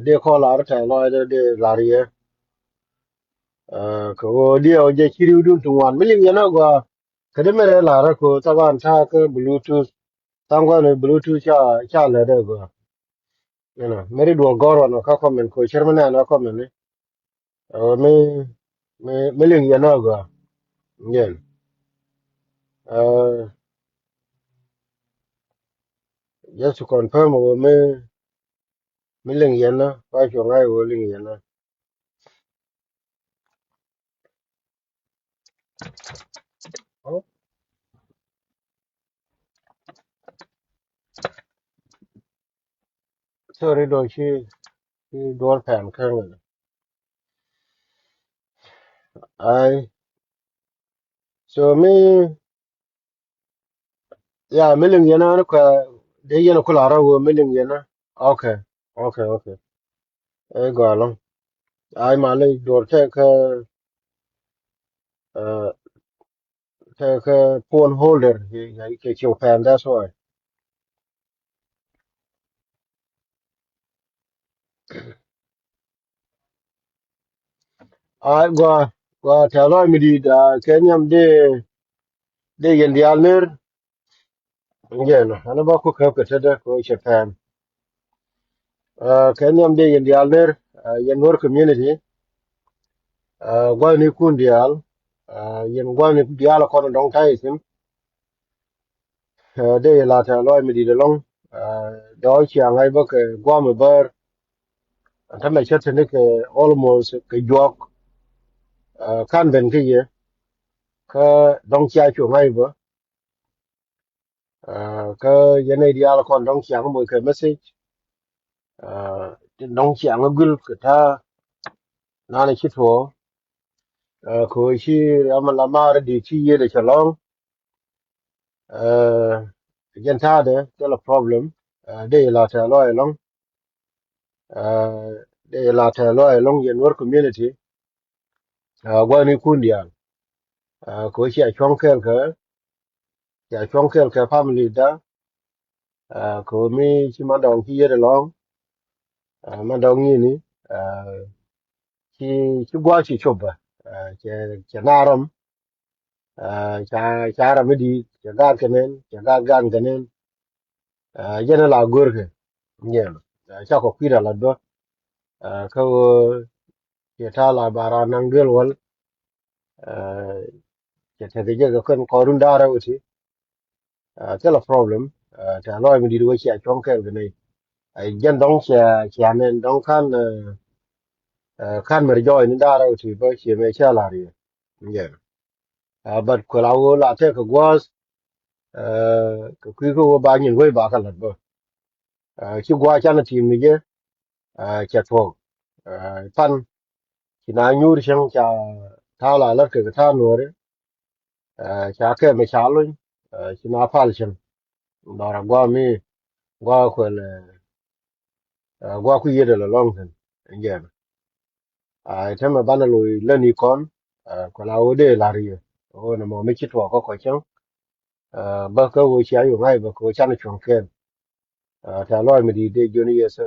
de ko la ta lo de la rie ko dia je chiri dun tu wan milin yana gwa kada mere la ra ko taban ta ka bluetooth tangwa ne bluetooth cha le de gwa meri do goro no ka comment ko shermana na comment ne me milin yana gwa ngen uh just to confirm me milin yana pa cho ngai wo ling yana oh sorry do chi door pan kan ai so me ya milin yana ko de yana kula ra wo milin yana okay okay e go ai mà lấy đồ uh, take a phone holder cái chiều phèn that's why ai qua theo dõi mình đi đã cái nhầm de yên đi alner nghe nó anh bảo có cái đó có chiều phèn cái nhầm de yên đi alner yên work community qua ni kun đi al yên qua ni đi al con đông thay sim de là theo dõi mình đi de long đó chỉ ngay bác qua mà bờ thằng này chết thì cái almost cái giọt kan ben ke ye ka dong chia chu ngai bo ka ye ne dia la kon dong chia mo ke message dong chia ngul ka ta na ne chi to ko chi am la ma di chi ye de chalong yen ta de la problem de la ta lo long de la ta lo long yen work community gwa ni kun dia ko chi a chong ke family da ko mi chi ma dong chi ye de long ma dong ni ci gwa ci choba ce naram cha ram di ce ga kenen ce ga gan kenen jena la gorke nyen cha ko kwira la do ko ce ta la bara nang del wal ce te ge ga kon ko run dara uti ce la problem ta lo mi di do ci a chon kel ne ai jen dong che nen dong kan mer joy ni dara uti ba ce me cha la ri nyen but ko la wo la te ko gwas cái quý cô ba nhìn với bà cái lật bơ chứ qua cha nó tìm gì chứ chặt phô pan chỉ nói nhu đi sang cha thao là lật cái thao nữa đấy cha cái mấy cha luôn chỉ nói phal chân đó là qua mi qua cái là qua cái gì đó là long thân vậy thế mà ban đầu lên đi con còn là ở đây là gì ô nó mà mấy chiếc thua có chăng bơ cơ hội chiaอยู่ngay bơ cơ cha nó chọn kén ta loi mi di de joni yes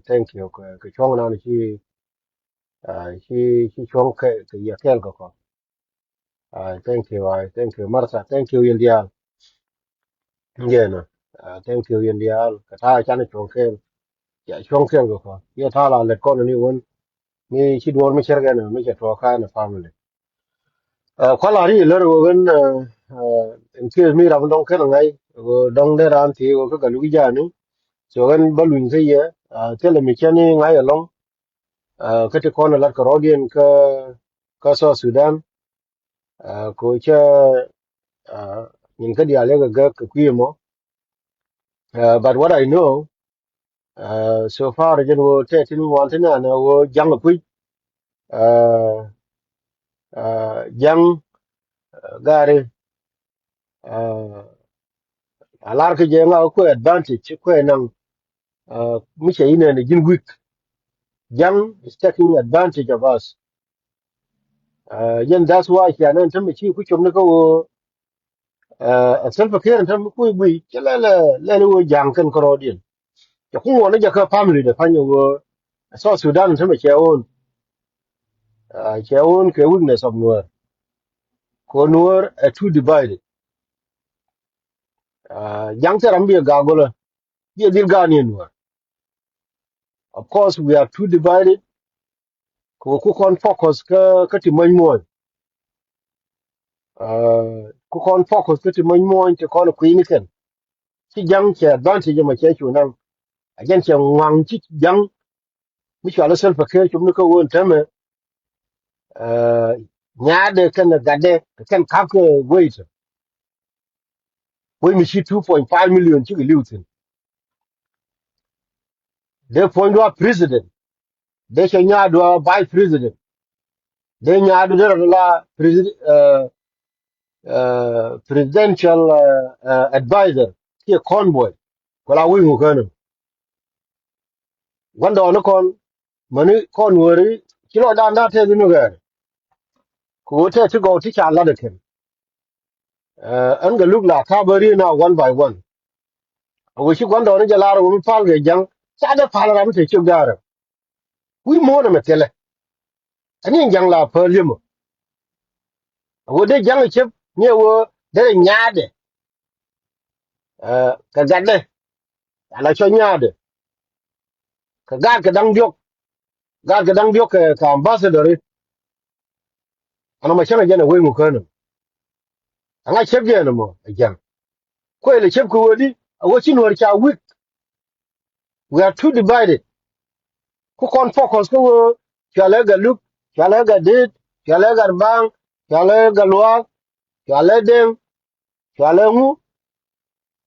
thank you cái chong nào chi chi chong cái ya kel ko thank you martha thank you india ngena thank you india ka ta cha ne chong kel ya chong kel ko ya ta la le ko ni won mi chi duor mi cher ga na mi che to ka na family ko la ri le ro wen in case mi ra dong ken ngai go dong de ran ti go ka lu ja ni so wen balun ke ye tele mi chen ni ngai along ka te ko na lat ko rodien ka so Sudan ko cha nhìn cái dia le ga ka ku mo but what I know so far jen wo te tin wan tin na wo jang ku jang gare alar ke je nga ko advantage ko nan mu che ine ne jin week jang is taking advantage of us jen that's why ya nan tan chi ku chom ne ko self care tan ku gui che le wo jang kan ko rodien ja ku wo ne ja ka family de fanyo so Sudan to me che own ke weakness of Nuer ko Nuer too divided young terambia gagola ye dil gani Nuer of course we are too divided ko ku kon focus ka ti moy moy ku kon focus ka ti moy moy te kon ku ni ken ti jang che advantage ma che chu nan ajen che wang ti jang mi chwa sel fa ke chu ko won teme nyaade ken gade ken kak wait we mi shi 2.5 million chi liutin de point wa president de che nyaado vice president de nyaado de la president presidential advisor ki convoy wala wi mu kana wanda on kon mani kon wori kilo da na te dinu ga ko te to go ti cha la de ken an ga luk la ka bari na one by one wo shi wanda on ja la ro mu pal ga jang cha da pal ra mu te chu ga ra wi mo na metele ani jang la per yimo wo de jang che ne wo de nyaade ka gadde ala cho nyaade ka ga ka dang diok ga ka dang diok ka ambassador ana ma chana jana wi mu kana anga chep je no mo jang ko ele chep ko wodi awo chin war cha week we are too divided ku kon focus ko chale ga look chale ga dit chale ga bang chale ga lwa chale dem chale mu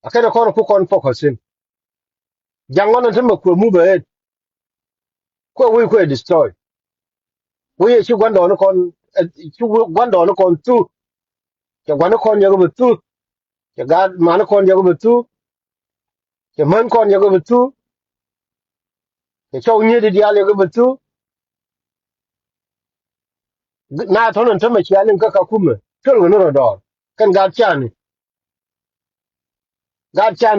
akene kon ku kon focus in jang on tan ko mu be ko we ko destroy we chi gwanda on kon chi gwanda on kon tu che gwanda kon yago tu che ga man kon yago tu che man kon yago tu che chaw nye di dial yago tu na to nan tama kiyalin ka kuma tol no do kan ga chani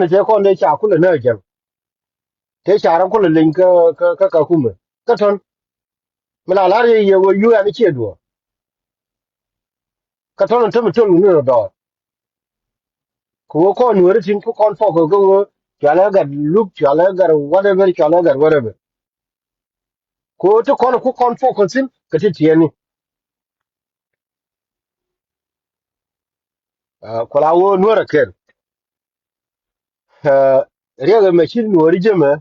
te ko ne cha kula na jan te cha ran kula lin ka kuma ka ton mala la ye wo yu ya ni che do ka ton nan tama tol no do ko nu ri tin ko kon fo ko chala ga look chala ga whatever chala ga whatever ko to kon ko kon fo ko sin ka ti tieni ko la wo no ra ken riya me shin no ri jema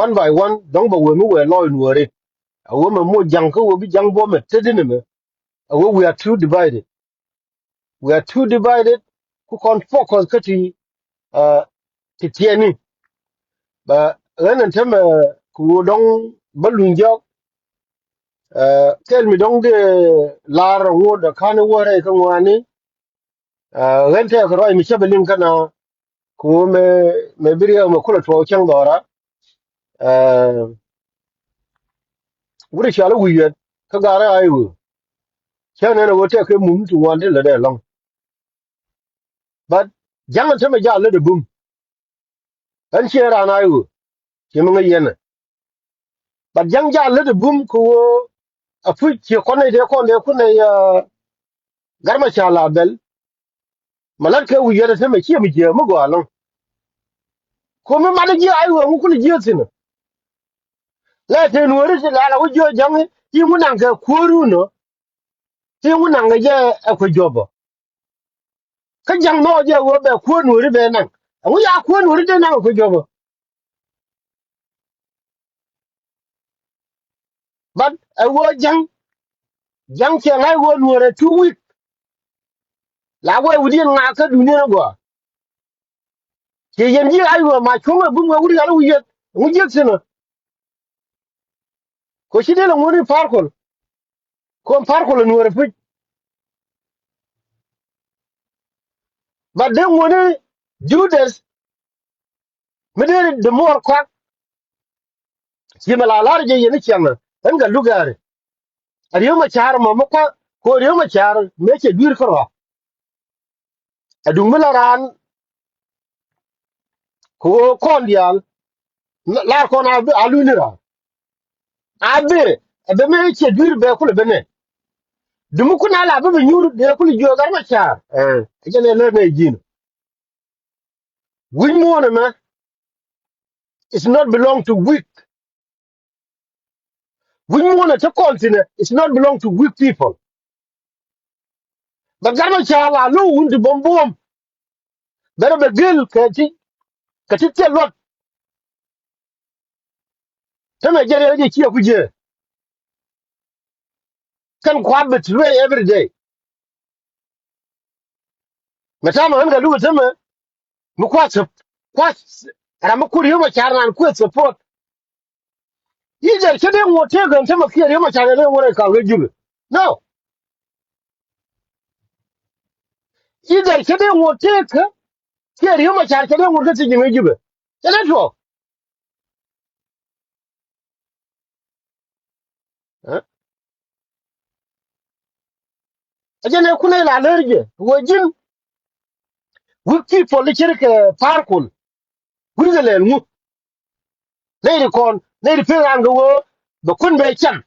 one by one dong ba we mu we lo no ri awo me mo jang ko wo bi jang bo me tedini me awo we are too divided we are too divided ku kon focus kati ti tieni ba ran teme ku dong balun jok tel mi dong de lar wo da kan wo re kan wani ran te ko roi mi chebelin kana ku me biriya me kula to chang dora wuri shala wiye ka gara ayu chane na wote ke mum tu wande la de long but jangan teme ja le de bum an chera na ayu ki mo yene but jang ja le de bum ku a fu ki ko ne de ko ne ku ne garma shala bel malar ke wiye de teme ki mi je mo go along ko me ma de ji ayu mu ku ji tin la te no ri la la wo jo jang ti mu nan ga koru no ti mu nan ga je ko jobo ka jang no je wo be ko no ri be nan mu ya ko no ri de nan ko jobo but a wo jang che ngai wo no re 2 week la wo wi din nga ka du ne go ke yen ji ai wo ma ko ma bu ma wuri ala wi yet mu je sino ko shi de la ngori farkol ko farkol no re fu but then woni judas me de more kwa shi ma la je yen chen an ga lugare ariyo ma char ma ko ko ariyo ma char me che dur ko adu mi la ran ko kon dial la ko na alu ni ra abe abe me che dur be ku le bene dumu kuna la be nyuru de ku jo gar ma cha jene le ne jin we mo na ma it's not belong to weak we mo na to continent it's not belong to weak people but gar ma cha la lu undu bombom bere be gel ka ti te lot te me jere je ki ku je kan kwa betray every day meta ma nga lu te me mu kwa ra mu kuri ma cha ran ku support either kede ngo te gan te ma kiri ma cha ne wore ka we jibe no either kede ngo te ka kiri ma cha kede ngo te ji me jibe kede to ajene kuna la lerje wajin wiki politik parkul gurgelen mu ne kon ne pe ran go ba kun be chan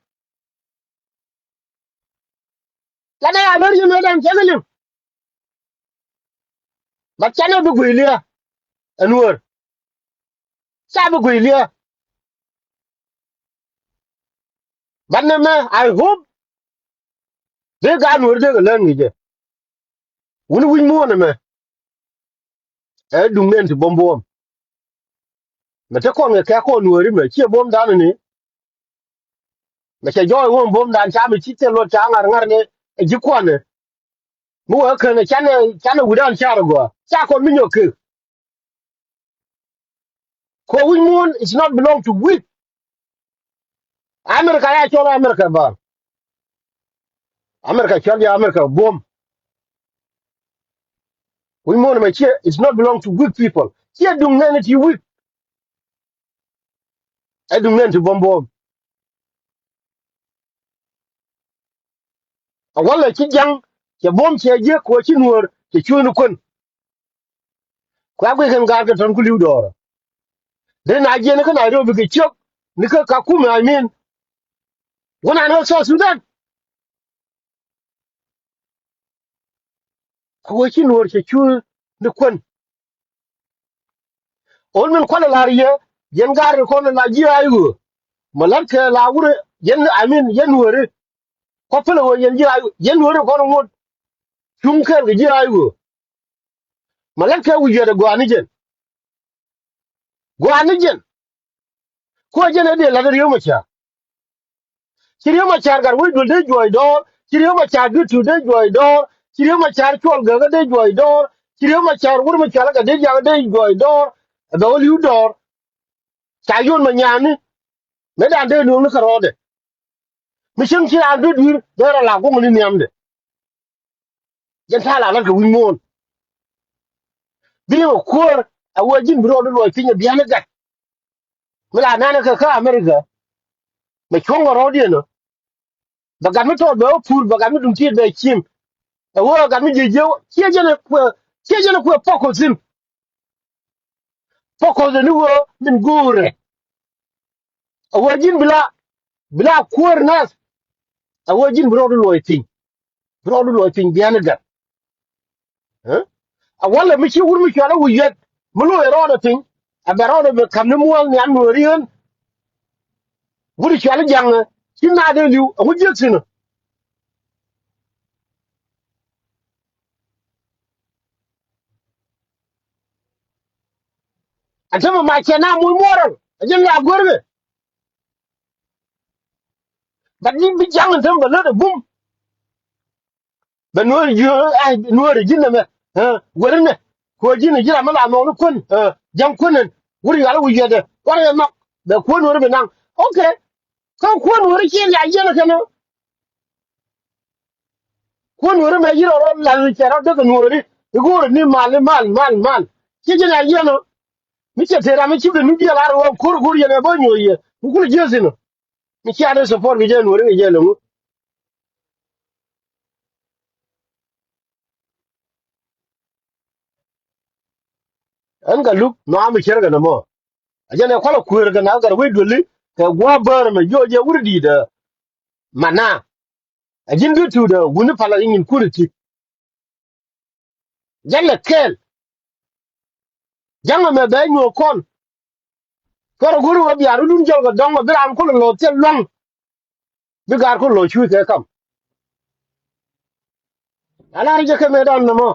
la na lerje me dan jagalin ba chane bu guilia anwar sa bu guilia banne me I hope they ga anwar de lan ni je wuni win mu na me e dum nen ti bombo me te kon ke ko nwari me che bom dan ni me che joy won bom dan cha mi chi te lo cha ngar ne e ji kon mu wa kan chane wudan cha go cha kon mi nyoke ko win mu it's not belong to we America ya chola America ba America chola America bom we mo me che it's not belong to weak people che dung ne ti weak e dung ne ti bom bom a wala chi jang che bom che je ko chi nuor che chu nu kun kwa gwe kan gar ka tan ku liu dor de na je ne ka na ro bi ke chok ni ka ku me I mean wona no so Sudan ko chi nuor che chu nu kun on men kwala la riye yen gar ko na ji ayu malan ke la wure yen I mean yen nuor ko pele wo yen ji ayu yen nuor ko no chung ker ga ji ayu malan ke wu je de go anijen ko je ne de la riyo ma cha kiriyo ma char gar wi dul de joy dor kiriyo ma char du tu de joy dor kiriyo ma char chol ga de joy dor kiriyo ma char wur ma char ga de ja de joy dor da wali dor cha yon ma nyani me dan de nu ka rode mi shin ki an du dur de ra la ko ni nyamde jen ta la ka wi mon bi ko kor a wajin bro do lo pinya biya gat mi la nana ka America me chongo rode no daga mi to do pur daga mi dum ti be chim e wo ga mi je je ne ko poko zin poko de nuwo min gure awajin bila kuor nas awajin bro do loiting biana ga eh awala mi chi wur mi chala wuyet mu lo ero da ting a bero do kam ni mual ni an worion wuri chala jang chi na de liu awujin sin atama ma chena mu moral ajin ya gorbe badin bi jang tan ba lo da bum ba no yo ai no ri jin na me worin ne ko jin jira mala no kun jam kunen wuri yala wuyede wara ma da ko no be nan okay ko ko no ri kin ya jena kana ko no ri me yiro ro la ni kera de no ri igoro ni mal ki jena jena mi ce tera mi ci de nu biya la ro ko ko yene ba nyoye ku ku jesino mi ci ade support bi je no ri je lo an ga luk no am kera ga na mo ajene ko la ku ga na ga we doli ka gwa bar ma jo je wurdi da mana a jin bitu da wuni pala yin kuriti jalla kel janga me be nyo kon ko guru wa biaru dun jol ga dong ma biram ko lo tel long bi gar ko lo chu ke kam ala ri je ke me dan mo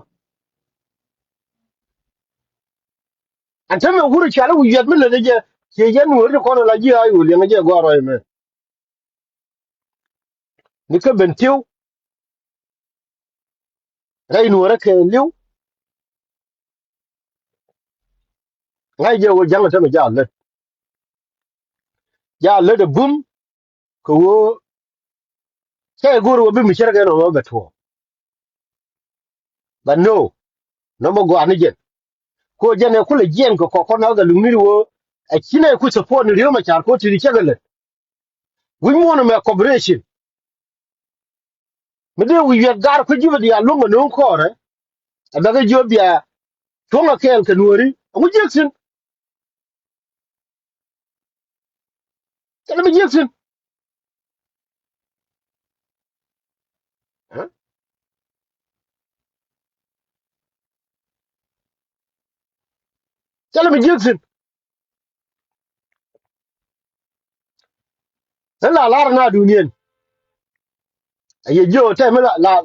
an ta me guru chala wu yet me le je je Nuer ko la ji ayu le nge je go ro me ni ka ben tiu rai Nuer ke liu ngai je wo janga ta me ja le de bum ko wo ke guru bi mi chere ke no be to but no mo go ani je ko je ne kula jen ko na ga lumiri wo a kine ku support ni riyo ma char ko ti chegale we want me cooperation me de we yet gar ko jibe ya lungo no ko re daga jobia tonga kel ke Nueri mu jeksin kana mi jeksin kana mi jeksin la lar na duniyen ye jo te me la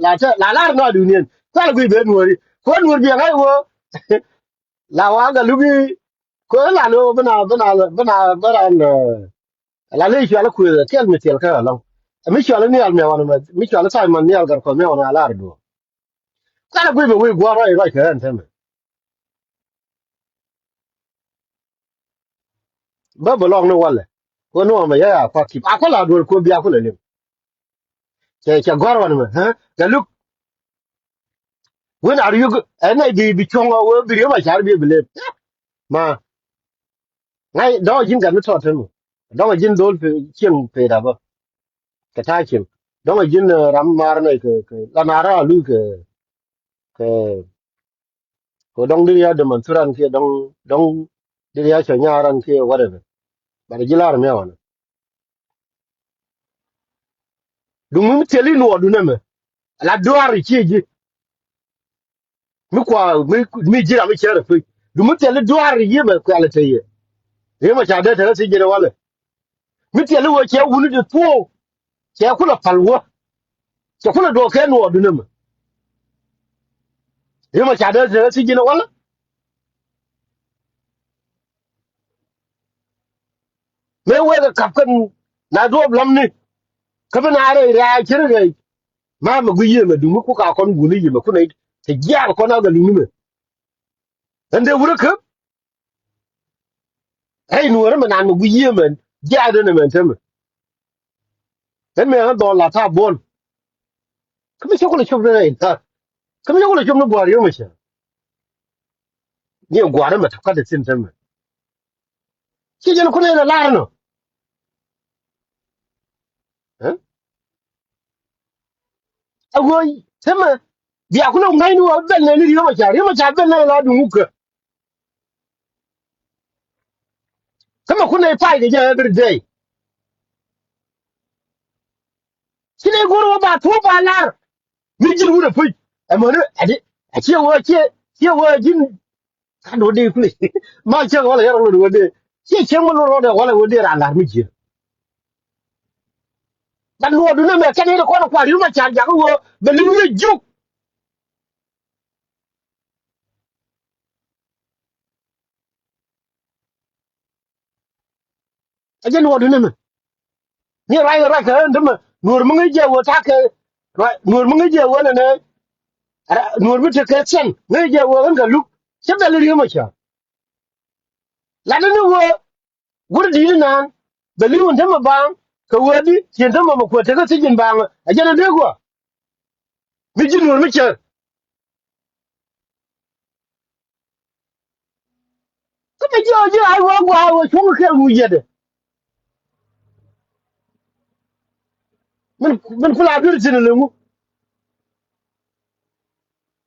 lar na duniyen kala gui be Nueri ko Nueri bi ngai wo la wa ga lubi ko la no bana la le shi ala ku tel mi tel ka la mi shi ala ni al me wana mi shi ala sai man ni al gar ko me wana la do kala gui be we gwa ro ka ran te me ba ba long no wala ko no ma ya fa ki akola do ko bi akola le che gwa ro ma ha ga lu when are you and I be chonga wo bi ma char bi bile ma ngai do jin ga no to ten do jin dol pe chen pe da ba ka ta chen do jin ram mar ne ke la na ra lu ke ko dong dir ya de man turan ke dong dir ya cha nya ran ke whatever ba de jilar me wana du mu teli no du ne me la doari chi ji mi kwa mi jira mi chere pe du mu teli doari yi me kwa la te ye ma cha de te si jira wala mi teli wo che wunu de to che kula palwo che kula do ke no du ne me ye ma cha de te si jira wala me we ga kap kan na do blam ni ka ba na re ra chere re ma gu yi me du mu ku ka kon gu ni yi me ku ne te ja ko na ga lu ni me ande wura ka hey Nuer ma nan gu yi me ja de ne me te me en me ga do la ta bon ka mi che kula chup de ta ka mi kula chup no gwa yo me che ni gwa na me ta ka de tin te me chi je ku ne la la no eh a go te me biya ku no ngai no ben ne ni yo ma cha ben ne la du mu ka ka ma ku ne pa ge je every day chi ne go ro ba to ba la mi ji wu de pu e mo ne ade a che wo jin ka do de ku ma che wala ya ro do de che mo ro de wala wo de ra la mi ji dan wo du ne me ka ne ko na kwa ri ma cha ja ko wo be li mi ju a je wo du ne me ni ra ka de me nur mu ngi je wo ta ke nur mu ngi je wo ne nur mi te ke chen ngi je wo ga lu che be li ma cha la ne wo gur di nan be li won te ma bang ka wo di chen te ma ko te ka ti jin bang a je na de go mi ji nur mi che ko te jo ai wo gwa wo chung ke mu ye de min kula bir tin le mu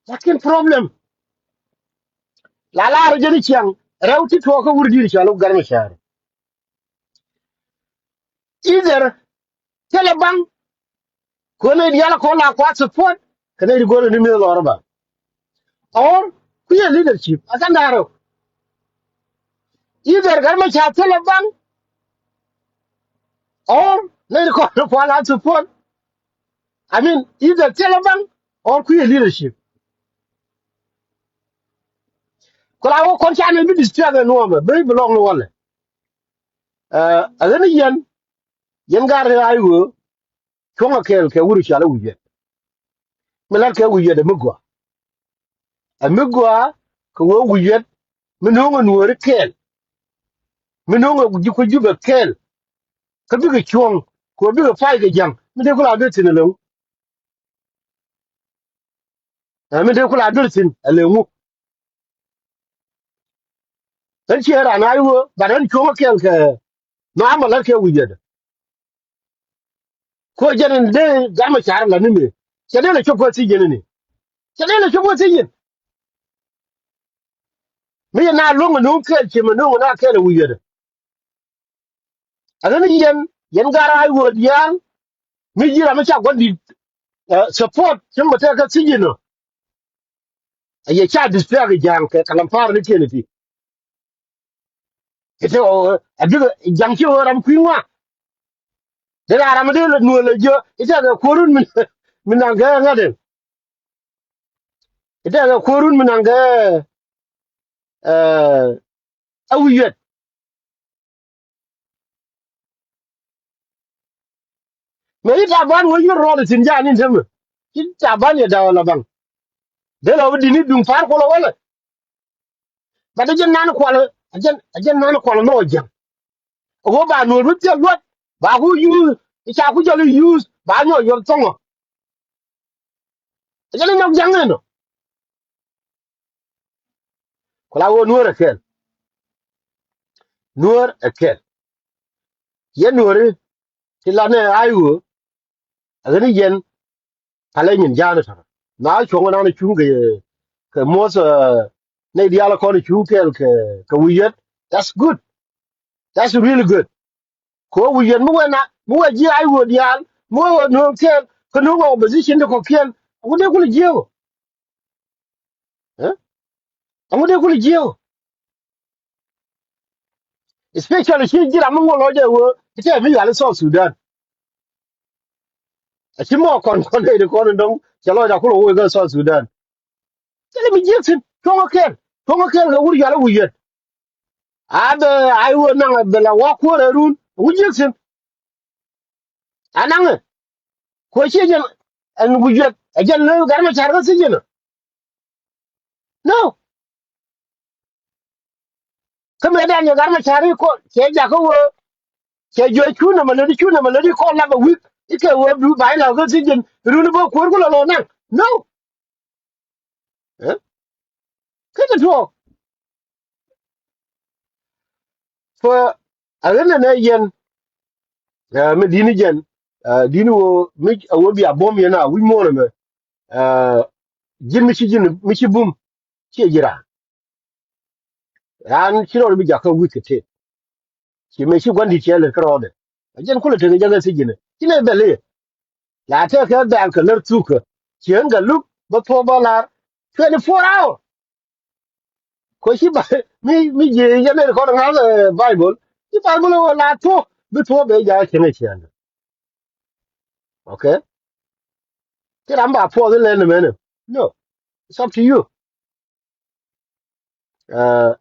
lakin problem la ro je ni chen raw ti to ko wur di cha lu gar ma cha either telebang ko ne yala ko la kwa support kana ri go ni mi lo ba or ku ye leadership asan daro either garma cha telebang or ne ko la support I mean either telebang or ku ye leadership ko la wo kon cha ne bi distract no ma be belong no wala agani yen gar ayo ko ngakel ke wuru cha la wuje melar ke wuje de mugwa amugwa ko wo wuje minongo nuore kel minongo ko juba kel ka bi ga chuong ko bi ga fai ga jang mi de kula de tin le mi de kula de tin le mu dan che ra na yo ba dan chuong kel ke na ma la ke wuje de ko janen de ga ma char la ni mi che de le choko ti jene ni che de le choko ti jene mi na lu mu no kel che mu no na kel wuje de ana ni yen gara ai wo dial mi jira ma cha gondi support kin mata ka ti jene ye cha display ga jang ke kalam par ni ke ni ite o adiga janki o ram kwinwa de ram de no le jo ite ga korun min anga ngade ite ga korun min anga awiyet me ita ban wo yoro ro tin jani tem ita ban ya dawo la bang de lo di ni dum far ko lo wala ba de jen nan ko la ajen nan ko no jam o ba no ru te lot ba ku yu ita ku jalo use ba nyo yo tongo ajen no jang no ko la wo nuor kel nuor kel ye nuor ti la ne ayu agani yen pale nyin jana ta na chonga na chung ke mos ne diala ko ni chung ke wiyet that's good that's really good ko wiyet mu wa ji ai wo dial mu wa no kel ko no wa opposition de ko kel mu de ko jiyo eh mu de ko jiyo especially shi jira mu lo je wo ite mi ya le so Sudan a shi mo kon de ko ndong jalo ja ko wo ga so Sudan tele mi jiksin tonga kel ga wuri ya le wiyet abe ai wo na bela wa ko run wujiksin anang ko shi jen an wujet ajan no garma charga sijeno no kame da ne garma chari ko ke ja ko wo ke jo chuna malodi ko la ba wik ike wo du bai la ga sijen run bo ko ko lo na no eh kada to for agana na yen me dini jen dini wo mi wo bi abom yana wi mo na me jin mi ci bum ci jira ran kiro bi ja ko wikete ki me shi gwandi ce le kro de ajen kula te ga ga sigine kine bele la te ka da ka lar tuka ki ga lup ba to ba la 24 hour ko shi ba mi je ya ne ko ga bible ki bible la to bi to be ja kene ci anda okay ki ramba po de le ne mene no it's up to you uh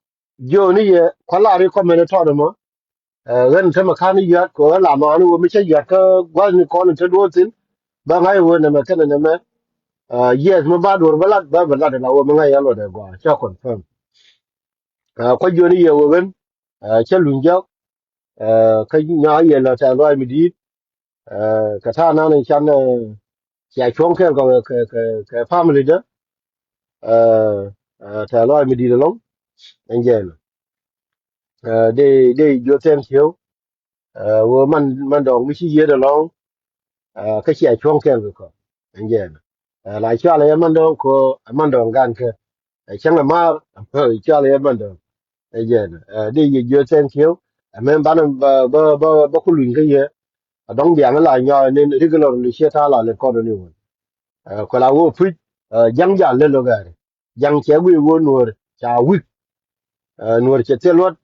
yo ni ye kwala ri ko mene to de mo ren ta makani ya ko la ma ni wo mi che ya ka gwa ni ko ni te do tin ba ngai wo ne me kana ne me yes me ba dur bala de la wo me ngai ya lo de gwa cha confirm ko joni ye wo ben che lun ja ka nya ye la ta lo mi di ka ta na ne chan ya chong ke ko ke family de ta lo mi di de long en je de jo tem chiu wo man dong mi chi ye de long cái chuyện chuông kia rồi có anh em lại cho lại em đâu có em đâu gan cái chẳng là mà cho lại em đâu anh em đi gì chưa xem thiếu em bán ba ba ba ba có luyện cái gì adong biang la nyo ne regularly cheta la le ko ni won ko la wo pu jang ja le lo ga jang che wi wo nuor cha wi nuor che te lot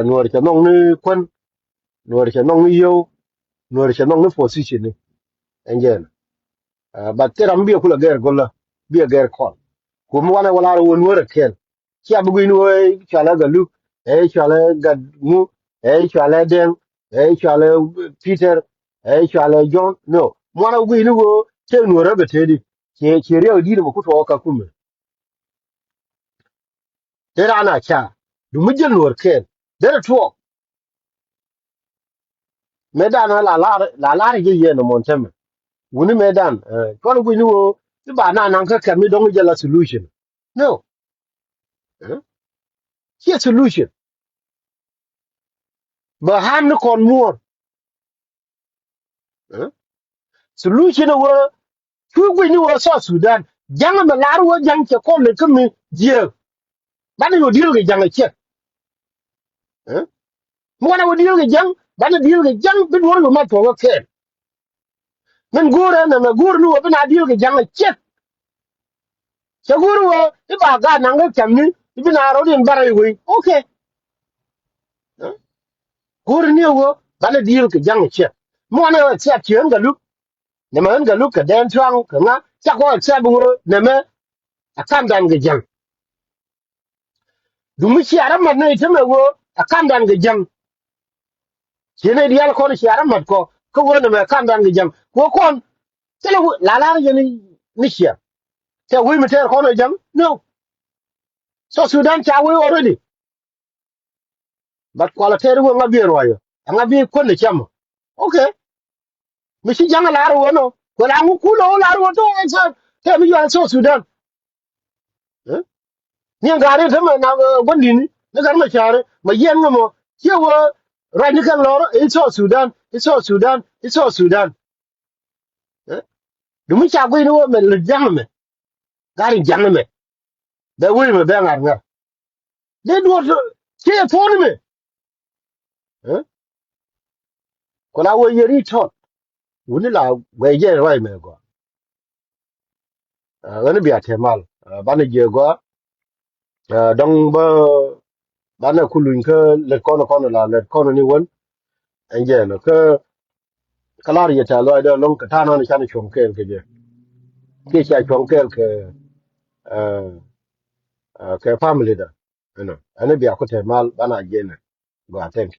nuor che nong ni kon nuor che nong ni yo nuor che nong ni position ni enjen but teram bi ko la ger golla bi ger ko kum wana wala wo nuor ken chia bu ni wo chala ga lu chala ga mu chala den chala peter chala john no mwana wi ni wo che nuor ga te di che re di mo ku to ka kum era na cha du mujel nuor ken dere to medan la je ye no montem wuni medan kon wi ni wo ti ba na nan ka ka mi dong je la solution no eh, here solution ba ham no kon more solution wo ku wi ni wo so Sudan jang ma lar wo jang che ko le kemi je ba ni wo dil ge jang che mo na wo dil ge jang ba na dil ge jang bi wo ma to wo ke men gore na na gur ni wo ba na dil ge jang che che gur wo ti ba ga nan ga kam ni bi na ro din bara yi okay gur ni wo ba na dil ge jang che mo na wo che chen ga lu ne ma ga lu ka den twang ka nga cha ko che bu ne me akam dan ge jang du mi chi ara ma ne te me wo akam dan ge jang chene dial ko chi ara ma ko wo ne me akam dan ge jang ko kon tele la ni chia te wi mi te ko no jang no so Sudan cha we already but ko la te wo nga bi ro yo nga bi ko ne cham okay mi chi jang la ro no ko la ngu ku lo la ro to sa te mi yo so Sudan eh ni ga re te ma na gondi ni na ga ma chare ma yen mo che wo ra ni kan lo it's so Sudan it's so Sudan it's so Sudan eh du mi cha gwi no me le jang me ga ri jang me da wi me be ngar ngar de do che to ni me eh ko la wo ye ri to wuni la we je roi me go wani bi atemal bana je go dong ba bana kulun ka le kono la le kono ni won anje no ka kalar ya ta lo da long ka ta no ni chan chom kel ke je ke cha chom kel ke eh, ke family da ano ani bi akote mal bana je ne go aten